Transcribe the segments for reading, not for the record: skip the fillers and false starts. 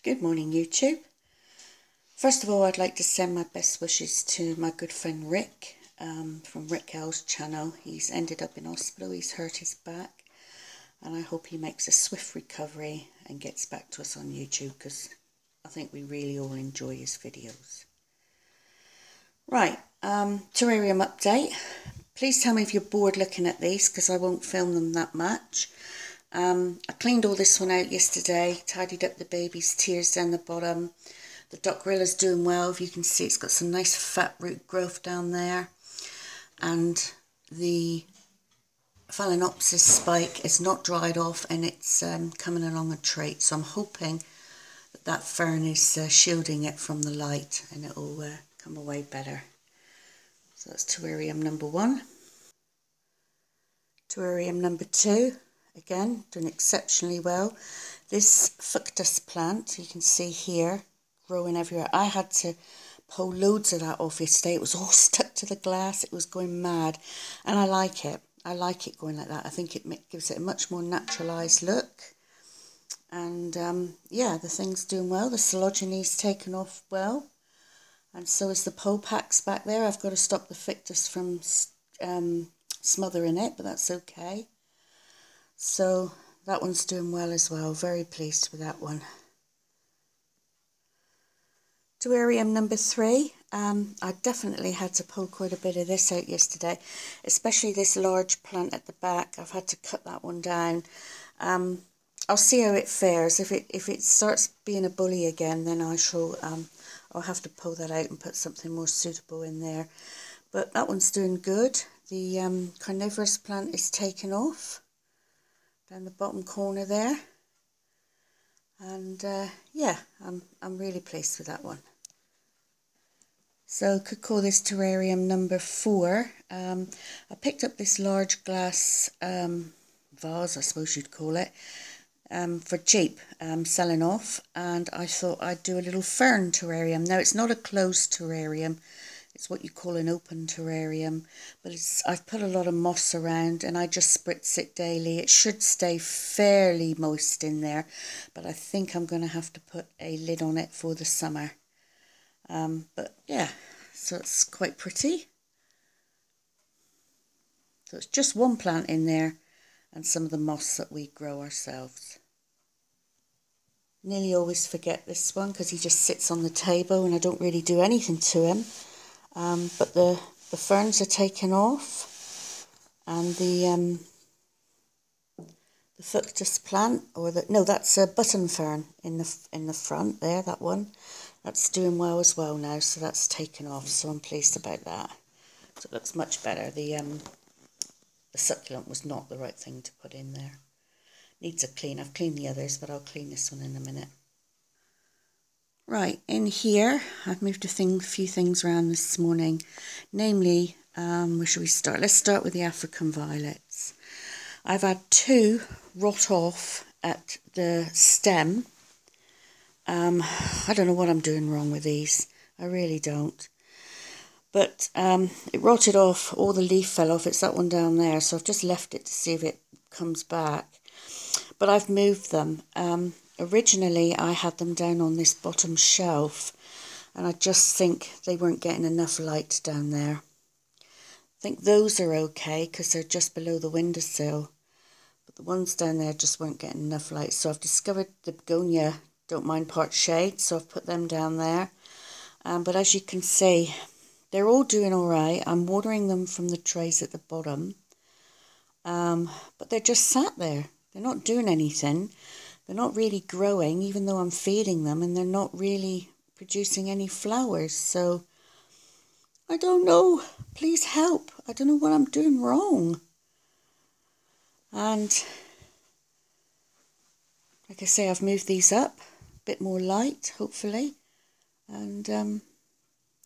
Good morning, YouTube. First of all, I'd like to send my best wishes to my good friend Rick from Rick L's channel. He's ended up in hospital, he's hurt his back, and I hope he makes a swift recovery and gets back to us on YouTube, because I think we really all enjoy his videos. Right, terrarium update. Please tell me if you're bored looking at these, because I won't film them that much. I cleaned all this one out yesterday, tidied up the baby's tears down the bottom. The Docorilla's doing well. If you can see, it's got some nice fat root growth down there. And the Phalaenopsis spike is not dried off, and it's coming along a trait. So I'm hoping that that fern is shielding it from the light, and it will come away better. So that's terrarium number 1. Terrarium number 2. Again, doing exceptionally well. This Ficus plant, you can see here, growing everywhere. I had to pull loads of that off yesterday. It was all stuck to the glass. It was going mad. And I like it. I like it going like that. I think it gives it a much more naturalised look. And yeah, the thing's doing well. The Coelogene's taken off well. And so is the Popax back there. I've got to stop the Ficus from smothering it, but that's okay. So that one's doing well as well. Very pleased with that one. Terrarium number 3. I definitely had to pull quite a bit of this out yesterday, especially this large plant at the back. I've had to cut that one down. I'll see how it fares. If it starts being a bully again, then I shall I'll have to pull that out and put something more suitable in there. But that one's doing good. The carnivorous plant is taken off down the bottom corner there, and yeah, I'm really pleased with that one. So could call this terrarium number 4. I picked up this large glass vase, I suppose you'd call it, for cheap, selling off, and I thought I'd do a little fern terrarium. Now, it's not a closed terrarium. It's what you call an open terrarium, but I've put a lot of moss around, and I just spritz it daily. It should stay fairly moist in there, but I think I'm going to have to put a lid on it for the summer. But yeah, so it's quite pretty. So it's just one plant in there, and some of the moss that we grow ourselves. Nearly always forget this one because he just sits on the table and I don't really do anything to him. But the ferns are taken off, and the Ficus plant, or that's a button fern in the front there. That one, that's doing well as well now. So that's taken off. So I'm pleased about that. So it looks much better. The succulent was not the right thing to put in there. Needs a clean. I've cleaned the others, but I'll clean this one in a minute. Right, in here, I've moved a few things around this morning, namely, where should we start? Let's start with the African violets. I've had 2 rot off at the stem. I don't know what I'm doing wrong with these. I really don't. But it rotted off, all the leaf fell off. It's that one down there, so I've just left it to see if it comes back. But I've moved them. Originally, I had them down on this bottom shelf, and I just think they weren't getting enough light down there. I think those are okay because they're just below the windowsill, but the ones down there just weren't getting enough light. So I've discovered the begonia don't mind part shade, so I've put them down there. But as you can see, they're all doing all right. I'm watering them from the trays at the bottom, but they're just sat there. They're not doing anything. They're not really growing, even though I'm feeding them, and they're not really producing any flowers. So I don't know. Please help. I don't know what I'm doing wrong. And like I say, I've moved these up. A bit more light, hopefully. And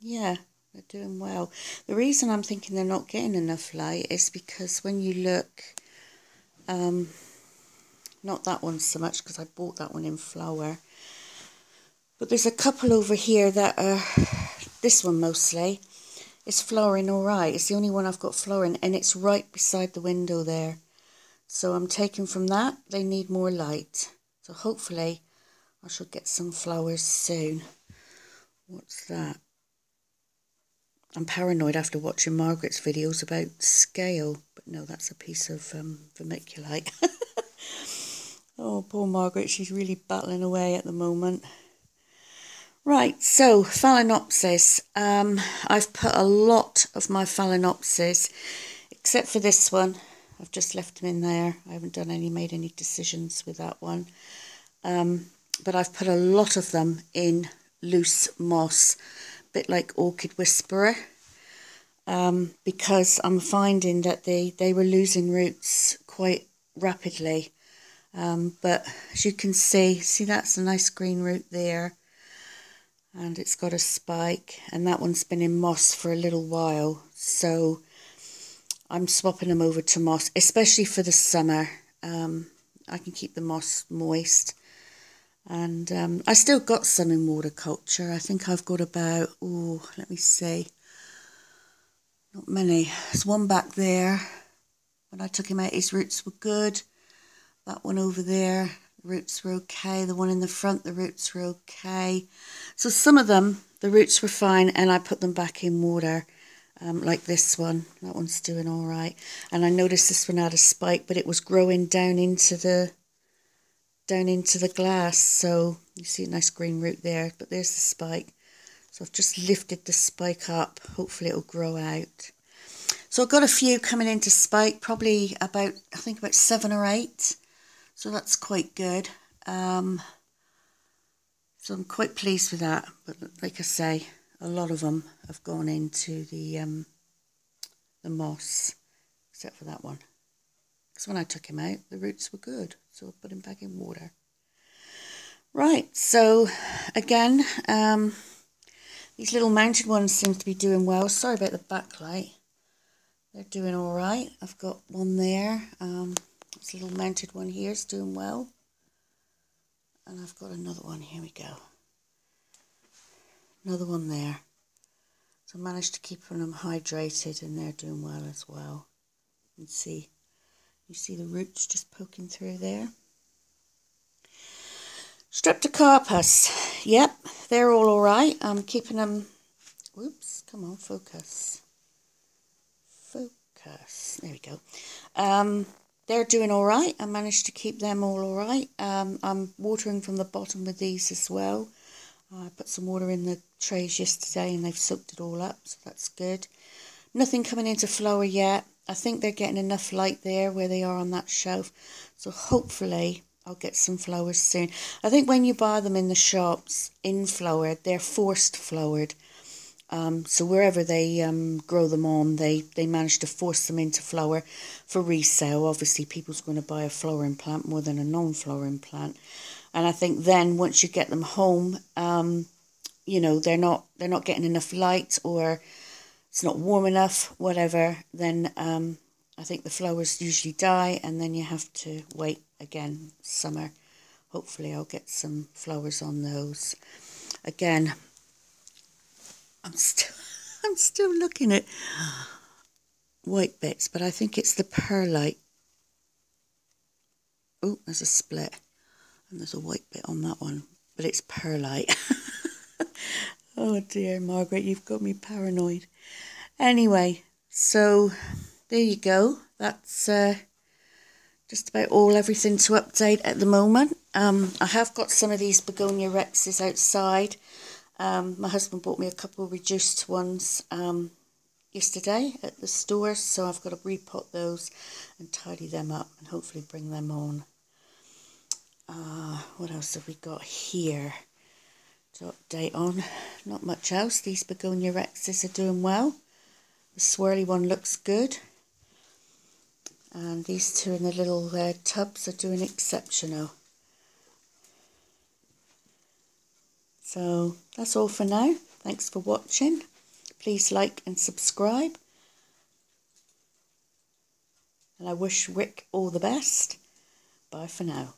yeah, they're doing well. The reason I'm thinking they're not getting enough light is because when you look... not that one so much because I bought that one in flower. But there's a couple over here that are, this one mostly, is flowering alright. It's the only one I've got flowering, and it's right beside the window there. So I'm taking from that, they need more light. So hopefully I shall get some flowers soon. What's that? I'm paranoid after watching Margaret's videos about scale, but no, that's a piece of vermiculite. Oh, poor Margaret, she's really battling away at the moment. Right, so Phalaenopsis. I've put a lot of my Phalaenopsis, except for this one. I've just left them in there. I haven't made any decisions with that one. But I've put a lot of them in loose moss, a bit like Orchid Whisperer, because I'm finding that they were losing roots quite rapidly. But as you can see that's a nice green root there, and it's got a spike, and that one's been in moss for a little while, so I'm swapping them over to moss, especially for the summer. I can keep the moss moist. And I still got some in waterculture. I think I've got about, let me see, not many. There's one back there. When I took him out, his roots were good. That one over there, the roots were okay. The one in the front, the roots were okay. So some of them, the roots were fine, and I put them back in water, like this one. That one's doing all right. And I noticed this one had a spike, but it was growing down into the glass, so you see a nice green root there, but there's the spike. So I've just lifted the spike up. Hopefully it'll grow out. So I've got a few coming into spike, probably about, I think about 7 or 8. So that's quite good. So I'm quite pleased with that. But like I say, a lot of them have gone into the moss, except for that one. Because when I took him out, the roots were good. So I put him back in water. Right, so again, these little mounted ones seem to be doing well. Sorry about the backlight. They're doing all right. I've got one there. This little mounted one here is doing well. And I've got another one. Here we go. Another one there. So I managed to keep them hydrated, and they're doing well as well. You see the roots just poking through there. Streptocarpus, yep, they're all right. I'm keeping them, whoops, come on, focus, there we go. They're doing all right. I managed to keep them all right. I'm watering from the bottom with these as well. I put some water in the trays yesterday and they've soaked it all up, so that's good. Nothing coming into flower yet. I think they're getting enough light there where they are on that shelf, so hopefully I'll get some flowers soon. I think when you buy them in the shops in flower, they're forced flowered. So wherever they grow them on, they manage to force them into flower for resale. Obviously, people's going to buy a flowering plant more than a non-flowering plant. And I think then once you get them home, you know, they're not getting enough light, or it's not warm enough, whatever. Then I think the flowers usually die, and then you have to wait again summer. Hopefully I'll get some flowers on those. Again, I'm still looking at white bits, but I think it's the perlite. Oh, there's a split, and there's a white bit on that one, but it's perlite. Oh dear, Margaret, you've got me paranoid. Anyway, so there you go. That's just about everything to update at the moment. I have got some of these begonia rexes outside. My husband bought me a couple of reduced ones yesterday at the store, so I've got to repot those and tidy them up and hopefully bring them on. What else have we got here to update on? Not much else. These begonia rexes are doing well. The swirly one looks good. And these two in the little tubs are doing exceptional. So that's all for now. Thanks for watching. Please like and subscribe. And I wish Rick all the best. Bye for now.